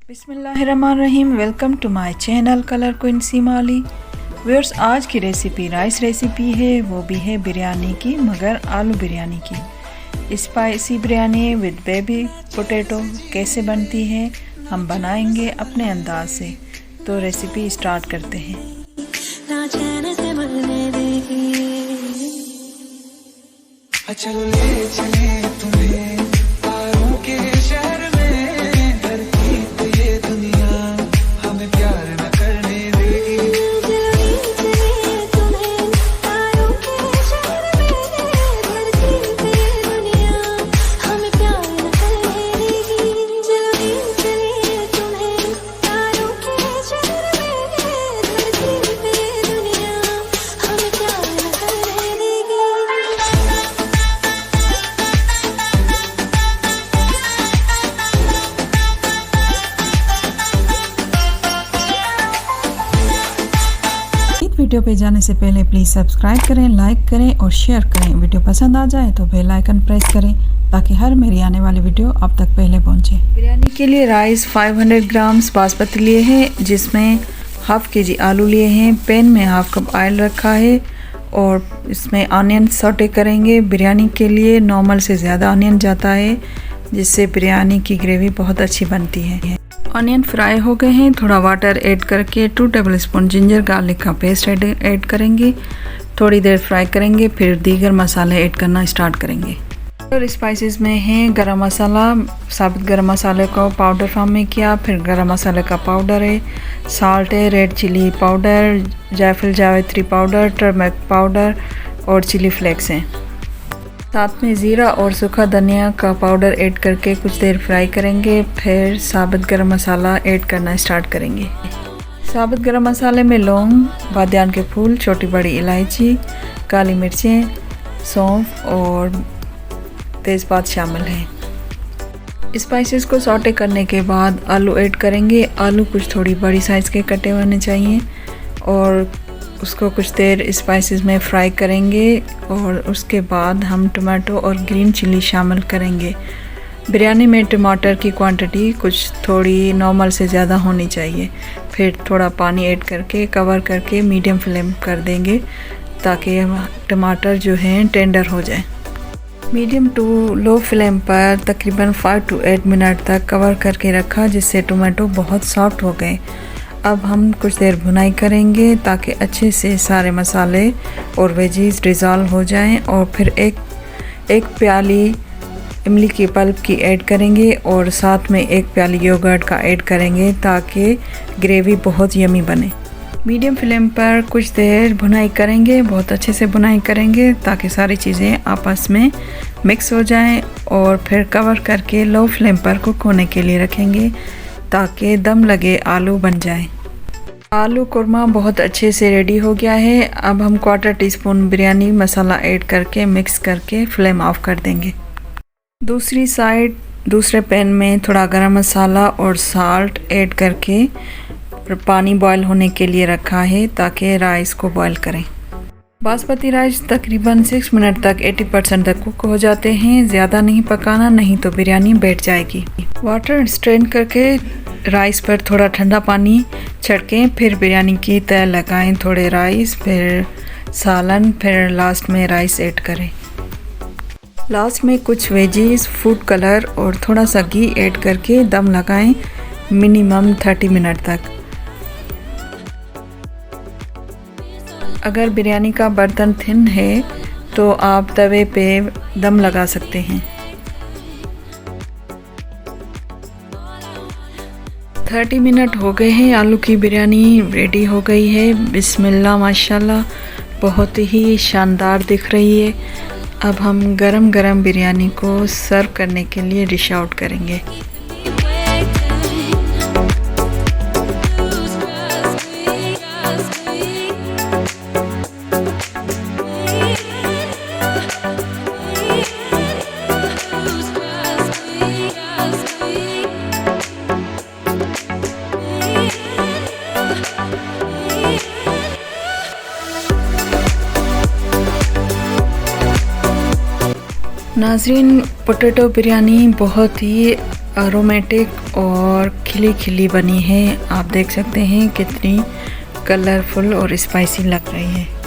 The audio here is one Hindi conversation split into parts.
बिस्मिल्लाहिर्रहमानिर्रहीम। Welcome to my channel colour queen Seema Ali. Viewers, आज की रेसिपी राइस रेसिपी है, वो भी है बिरयानी की, मगर आलू बिरयानी की। Spicy biryani with baby potato कैसे बनती है हम बनाएंगे अपने अंदाज से। तो रेसिपी स्टार्ट करते हैं। चलो ले चले तुम्हें तारों के शहर में, धरती पे ये दुनिया हमें प्यार न करने देगी। वीडियो पे जाने से पहले प्लीज़ सब्सक्राइब करें, लाइक करें और शेयर करें। वीडियो पसंद आ जाए तो बेल आइकन प्रेस करें ताकि हर मेरी आने वाली वीडियो आप तक पहले पहुंचे। बिरयानी के लिए राइस 500 ग्राम्स बासमती लिए हैं, जिसमें हाफ़ के जी आलू लिए हैं। पैन में हाफ़ कप ऑयल रखा है और इसमें ऑनियन सौटे करेंगे। बिरयानी के लिए नॉर्मल से ज़्यादा ऑनियन जाता है, जिससे बिरयानी की ग्रेवी बहुत अच्छी बनती है। ऑनियन फ्राई हो गए हैं। थोड़ा वाटर ऐड करके 2 टेबलस्पून जिंजर गार्लिक का पेस्ट ऐड करेंगे। थोड़ी देर फ्राई करेंगे, फिर दीगर मसाले ऐड करना स्टार्ट करेंगे। और स्पाइसेस में हैं गरम मसाला, साबुत गरम मसाले को पाउडर फॉर्म में किया, फिर गरम मसाले का पाउडर है, साल्ट है, रेड चिली पाउडर, जायफल जावित्री पाउडर, टर्मरिक पाउडर और चिली फ्लेक्स हैं। साथ में ज़ीरा और सूखा धनिया का पाउडर ऐड करके कुछ देर फ्राई करेंगे। फिर साबुत गरम मसाला ऐड करना स्टार्ट करेंगे। साबुत गरम मसाले में लौंग, बादियान के फूल, छोटी बड़ी इलायची, काली मिर्चें, सौंफ और तेज़पात शामिल हैं। स्पाइसेस को सौटे करने के बाद आलू ऐड करेंगे। आलू कुछ थोड़ी बड़ी साइज़ के कटे होने चाहिए और उसको कुछ देर स्पाइसेस में फ्राई करेंगे और उसके बाद हम टमाटो और ग्रीन चिली शामिल करेंगे। बिरयानी में टमाटर की क्वांटिटी कुछ थोड़ी नॉर्मल से ज़्यादा होनी चाहिए। फिर थोड़ा पानी ऐड करके कवर करके मीडियम फ्लेम कर देंगे ताकि टमाटर जो हैं टेंडर हो जाए। मीडियम टू लो फ्लेम पर तकरीबन 5 to 8 मिनट तक कवर करके रखा, जिससे टमाटो बहुत सॉफ्ट हो गए। अब हम कुछ देर भुनाई करेंगे ताकि अच्छे से सारे मसाले और वेजीज डिज़ोल्व हो जाएं और फिर एक प्याली इमली की पल्प की ऐड करेंगे और साथ में 1 प्याली योगर्ट का ऐड करेंगे ताकि ग्रेवी बहुत यमी बने। मीडियम फ्लेम पर कुछ देर भुनाई करेंगे, बहुत अच्छे से भुनाई करेंगे ताकि सारी चीज़ें आपस में मिक्स हो जाएं और फिर कवर करके लो फ्लेम पर कुक होने के लिए रखेंगे ताकि दम लगे आलू बन जाए। आलू कुरमा बहुत अच्छे से रेडी हो गया है। अब हम 1/4 टीस्पून बिरयानी मसाला ऐड करके मिक्स करके फ्लेम ऑफ कर देंगे। दूसरी साइड दूसरे पैन में थोड़ा गरम मसाला और साल्ट ऐड करके पानी बॉयल होने के लिए रखा है ताकि राइस को बॉयल करें। बासमती राइस तकरीबन 6 मिनट तक 80% तक कुक हो जाते हैं। ज़्यादा नहीं पकाना, नहीं तो बिरयानी बैठ जाएगी। वाटर स्ट्रेन करके राइस पर थोड़ा ठंडा पानी छिड़कें, फिर बिरयानी की तय लगाएं। थोड़े राइस, फिर सालन, फिर लास्ट में राइस ऐड करें। लास्ट में कुछ वेजीज, फूड कलर और थोड़ा सा घी ऐड करके दम लगाएं मिनिमम 30 मिनट तक। अगर बिरयानी का बर्तन थिन है तो आप तवे पे दम लगा सकते हैं। 30 मिनट हो गए हैं। आलू की बिरयानी रेडी हो गई है। बिस्मिल्लाह, माशाल्लाह, बहुत ही शानदार दिख रही है। अब हम गरम गरम बिरयानी को सर्व करने के लिए डिश आउट करेंगे। नाज़रीन, पोटैटो बिरयानी बहुत ही अरोमेटिक और खिली खिली बनी है। आप देख सकते हैं कितनी कलरफुल और स्पाइसी लग रही है।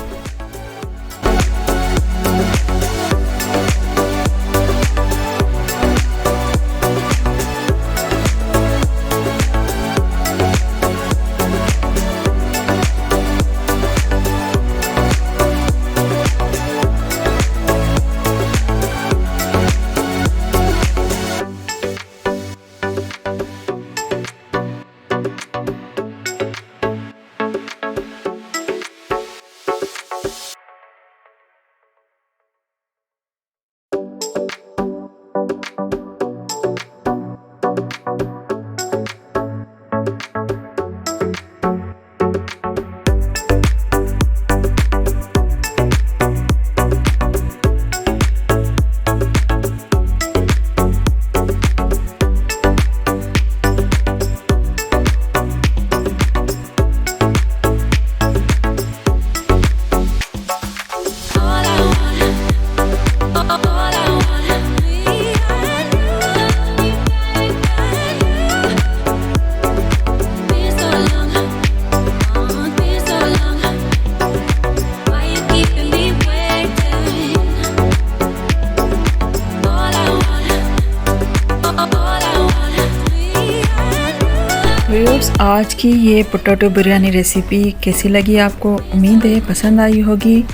व्यूअर्स, आज की ये पोटैटो बिरयानी रेसिपी कैसी लगी आपको? उम्मीद है पसंद आई होगी।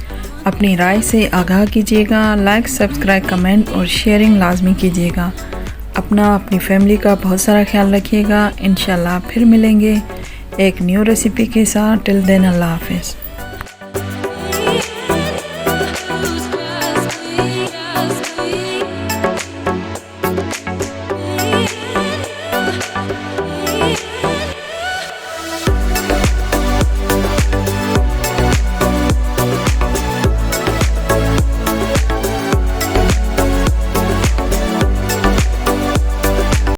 अपनी राय से आगाह कीजिएगा। लाइक, सब्सक्राइब, कमेंट और शेयरिंग लाजमी कीजिएगा। अपनी फैमिली का बहुत सारा ख्याल रखिएगा। इंशाल्लाह फिर मिलेंगे एक न्यू रेसिपी के साथ। टिल देन अल्लाह हाफिज़।